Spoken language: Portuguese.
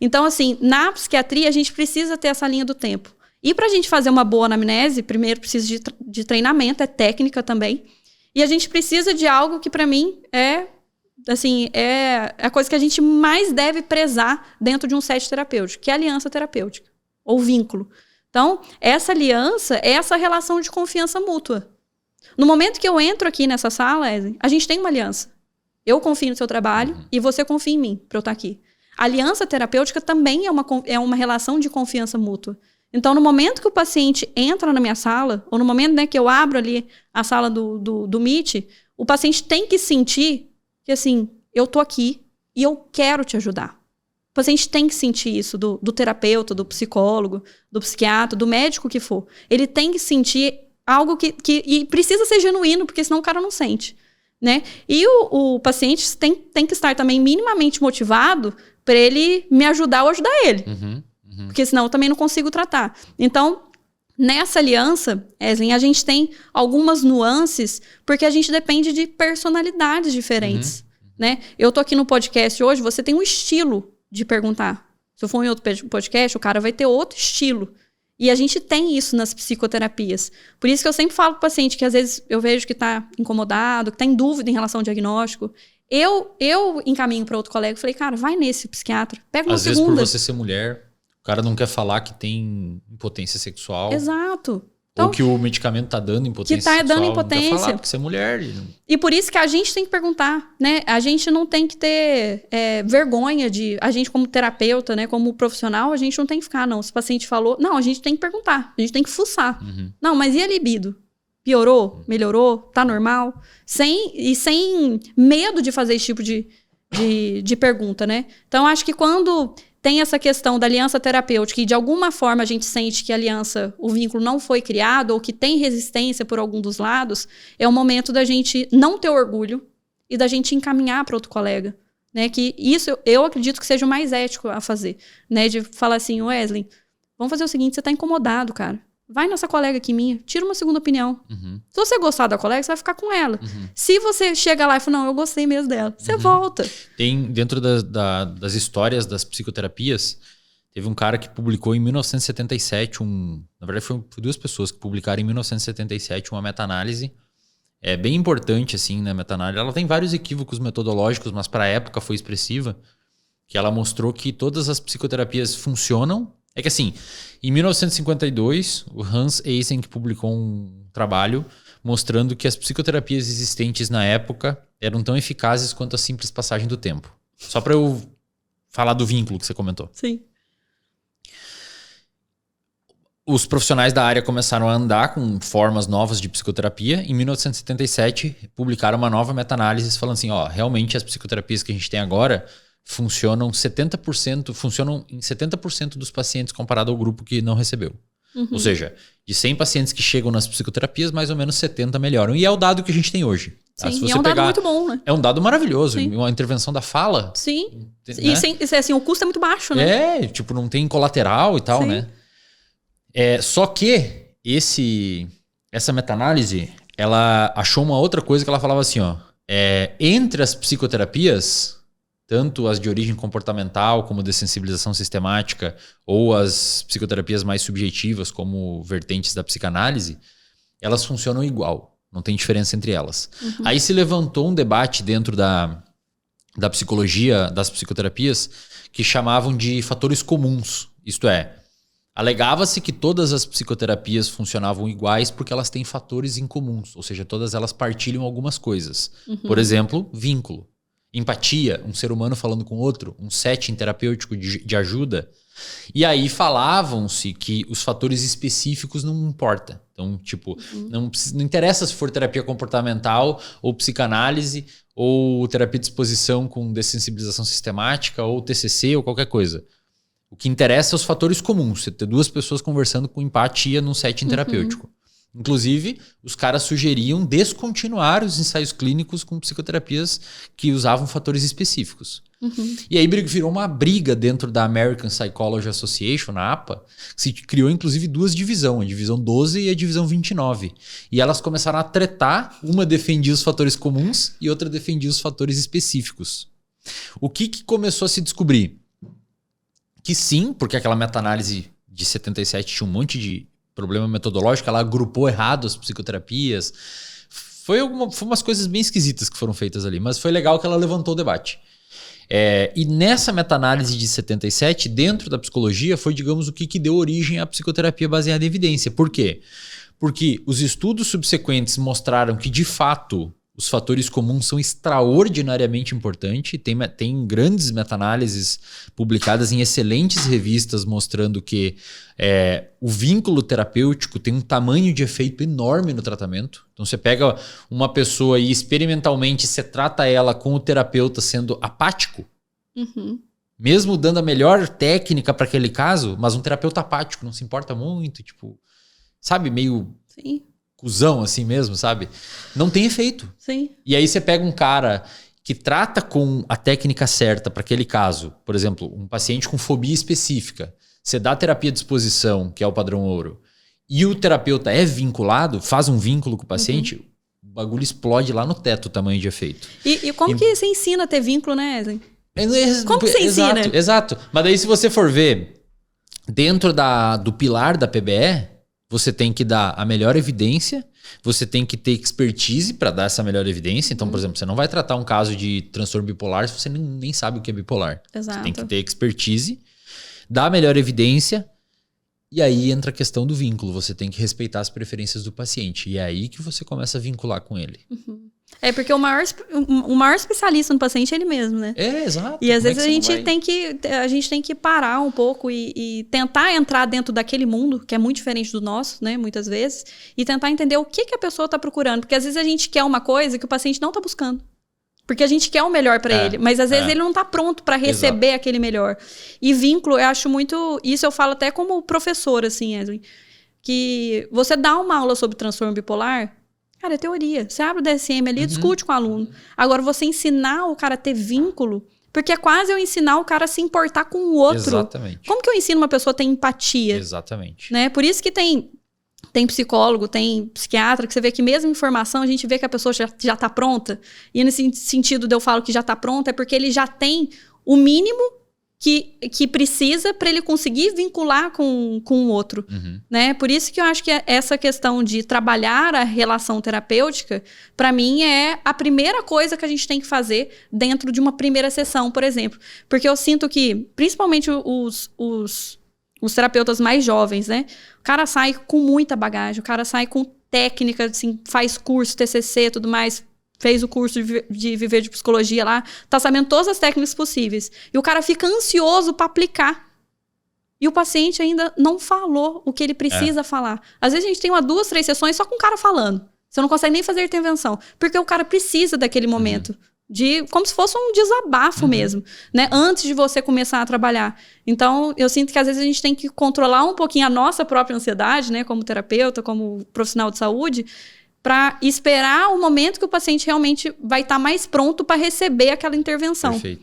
Então, assim, na psiquiatria, a gente precisa ter essa linha do tempo. E para a gente fazer uma boa anamnese, primeiro precisa de treinamento, é técnica também. E a gente precisa de algo que, para mim, é a coisa que a gente mais deve prezar dentro de um set terapêutico, que é a aliança terapêutica, ou vínculo. Então, essa aliança é essa relação de confiança mútua. No momento que eu entro aqui nessa sala, Wesley, a gente tem uma aliança. Eu confio no seu trabalho e você confia em mim para eu estar aqui. A aliança terapêutica também é uma relação de confiança mútua. Então, no momento que o paciente entra na minha sala, ou no momento, né, que eu abro ali a sala do Meet, o paciente tem que sentir que, assim, eu tô aqui e eu quero te ajudar. O paciente tem que sentir isso do terapeuta, do psicólogo, do psiquiatra, do médico que for. Ele tem que sentir algo e precisa ser genuíno, porque senão o cara não sente, né? E o paciente tem que estar também minimamente motivado para ele me ajudar ou ajudar ele. Porque senão eu também não consigo tratar. Então, nessa aliança, Wesley, a gente tem algumas nuances, porque a gente depende de personalidades diferentes, né? Eu tô aqui no podcast hoje, você tem um estilo de perguntar. Se eu for em outro podcast, o cara vai ter outro estilo. E a gente tem isso nas psicoterapias. Por isso que eu sempre falo pro paciente que às vezes eu vejo que tá incomodado, que tá em dúvida em relação ao diagnóstico. Eu encaminho para outro colega e falei, cara, vai nesse psiquiatra, pega uma segunda. Às vezes por você ser mulher, o cara não quer falar que tem impotência sexual. Exato. Então, ou que o medicamento tá dando impotência sexual. Que tá dando impotência. Não quer falar porque você é mulher. E por isso que a gente tem que perguntar, né? A gente não tem que ter vergonha de... A gente como terapeuta, né? Como profissional, a gente não tem que ficar, não. Se o paciente falou... Não, a gente tem que perguntar. A gente tem que fuçar. Não, mas e a libido? Piorou? Melhorou? Tá normal? Sem medo de fazer esse tipo de pergunta, né? Então, acho que quando... tem essa questão da aliança terapêutica e de alguma forma a gente sente que a aliança, o vínculo não foi criado ou que tem resistência por algum dos lados, é o momento da gente não ter orgulho e da gente encaminhar para outro colega, né? Que isso eu acredito que seja o mais ético a fazer, né? De falar assim, Wesley, vamos fazer o seguinte, você tá incomodado, cara. Vai nessa colega aqui minha, tira uma segunda opinião. Se você gostar da colega, você vai ficar com ela. Se você chega lá e fala, não, eu gostei mesmo dela, você volta. Tem, dentro das histórias das psicoterapias, teve um cara que publicou em 1977, na verdade foi duas pessoas que publicaram em 1977 uma meta-análise. É bem importante, assim, né, meta-análise. Ela tem vários equívocos metodológicos, mas para a época foi expressiva, que ela mostrou que todas as psicoterapias funcionam. É que assim, em 1952, o Hans Eysenck publicou um trabalho mostrando que as psicoterapias existentes na época eram tão eficazes quanto a simples passagem do tempo. Só para eu falar do vínculo que você comentou. Sim. Os profissionais da área começaram a andar com formas novas de psicoterapia. Em 1977, publicaram uma nova meta-análise falando assim, realmente as psicoterapias que a gente tem agora funcionam em 70% dos pacientes comparado ao grupo que não recebeu. Ou seja, de 100 pacientes que chegam nas psicoterapias, mais ou menos 70 melhoram. E é o dado que a gente tem hoje. Tá? Sim, e é um dado muito bom, né? É um dado maravilhoso. Sim. Uma intervenção da fala. Sim. Né? E assim, o custo é muito baixo, né? Tipo, não tem colateral e tal, né? Só que essa meta-análise, ela achou uma outra coisa que ela falava assim, entre as psicoterapias... tanto as de origem comportamental, como dessensibilização sistemática, ou as psicoterapias mais subjetivas, como vertentes da psicanálise, elas funcionam igual. Não tem diferença entre elas. Aí se levantou um debate dentro da psicologia, das psicoterapias, que chamavam de fatores comuns. Isto é, alegava-se que todas as psicoterapias funcionavam iguais porque elas têm fatores em comuns. Ou seja, todas elas partilham algumas coisas. Por exemplo, vínculo. Empatia, um ser humano falando com outro, um setting terapêutico de ajuda. E aí falavam-se que os fatores específicos não importam. Então, tipo, não interessa se for terapia comportamental ou psicanálise ou terapia de exposição com dessensibilização sistemática ou TCC ou qualquer coisa. O que interessa é os fatores comuns. Você ter duas pessoas conversando com empatia num setting terapêutico. Inclusive, os caras sugeriam descontinuar os ensaios clínicos com psicoterapias que usavam fatores específicos. E aí virou uma briga dentro da American Psychology Association, na APA, que se criou inclusive duas divisões, a divisão 12 e a divisão 29. E elas começaram a tretar, uma defendia os fatores comuns e outra defendia os fatores específicos. O que começou a se descobrir? que sim, porque aquela meta-análise de 77 tinha um monte de problema metodológico, ela agrupou errado as psicoterapias. Foi umas coisas bem esquisitas que foram feitas ali, mas foi legal que ela levantou o debate. E nessa meta-análise de 77, dentro da psicologia, foi, digamos, o que deu origem à psicoterapia baseada em evidência. Por quê? Porque os estudos subsequentes mostraram que, de fato, os fatores comuns são extraordinariamente importantes. Tem grandes meta-análises publicadas em excelentes revistas mostrando que o vínculo terapêutico tem um tamanho de efeito enorme no tratamento. Então você pega uma pessoa e experimentalmente você trata ela com o terapeuta sendo apático, mesmo dando a melhor técnica para aquele caso, mas um terapeuta apático, não se importa muito, tipo, sabe, meio... Sim. Cusão assim mesmo, sabe? Não tem efeito. Sim. E aí você pega um cara que trata com a técnica certa para aquele caso, por exemplo, um paciente com fobia específica, você dá a terapia de exposição, que é o padrão ouro, e o terapeuta é vinculado, faz um vínculo com o paciente, o bagulho explode lá no teto o tamanho de efeito. E como que você ensina a ter vínculo, né, Ezen? Como que você ensina? Exato. Mas daí se você for ver, dentro do pilar da PBE, você tem que dar a melhor evidência, você tem que ter expertise para dar essa melhor evidência. Então, por exemplo, você não vai tratar um caso de transtorno bipolar se você nem sabe o que é bipolar. Exato. Você tem que ter expertise, dar a melhor evidência, e aí entra a questão do vínculo. Você tem que respeitar as preferências do paciente. E é aí que você começa a vincular com ele. Porque o maior especialista no paciente é ele mesmo, né? Exato. E às vezes a gente tem que parar um pouco e tentar entrar dentro daquele mundo, que é muito diferente do nosso, né? Muitas vezes. E tentar entender o que a pessoa está procurando. Porque às vezes a gente quer uma coisa que o paciente não está buscando. Porque a gente quer o melhor para ele. Mas às vezes ele não está pronto para receber aquele melhor. E vínculo, eu acho muito... Isso eu falo até como professor, assim, Edwin. Que você dá uma aula sobre transtorno bipolar... Cara, é teoria. Você abre o DSM ali e discute com o aluno. Agora, você ensinar o cara a ter vínculo... Porque é quase eu ensinar o cara a se importar com o outro. Exatamente. Como que eu ensino uma pessoa a ter empatia? Exatamente. Né? Por isso que tem psicólogo, tem psiquiatra, que você vê que mesmo informação, a gente vê que a pessoa já tá pronta. E nesse sentido de eu falo que já tá pronta, é porque ele já tem o mínimo que precisa para ele conseguir vincular com o outro. Né? Por isso que eu acho que essa questão de trabalhar a relação terapêutica, para mim, é a primeira coisa que a gente tem que fazer dentro de uma primeira sessão, por exemplo. Porque eu sinto que, principalmente os terapeutas mais jovens, né? O cara sai com muita bagagem, o cara sai com técnica, assim, faz curso, TCC, tudo mais... Fez o curso de viver de psicologia lá, tá sabendo todas as técnicas possíveis. E o cara fica ansioso para aplicar. E o paciente ainda não falou o que ele precisa falar. Às vezes a gente tem 2, 3 sessões só com o cara falando. Você não consegue nem fazer intervenção. Porque o cara precisa daquele momento. Como se fosse um desabafo mesmo. Né? Antes de você começar a trabalhar. Então, eu sinto que às vezes a gente tem que controlar um pouquinho a nossa própria ansiedade, né? Como terapeuta, como profissional de saúde, para esperar o momento que o paciente realmente vai estar mais pronto para receber aquela intervenção. Perfeito.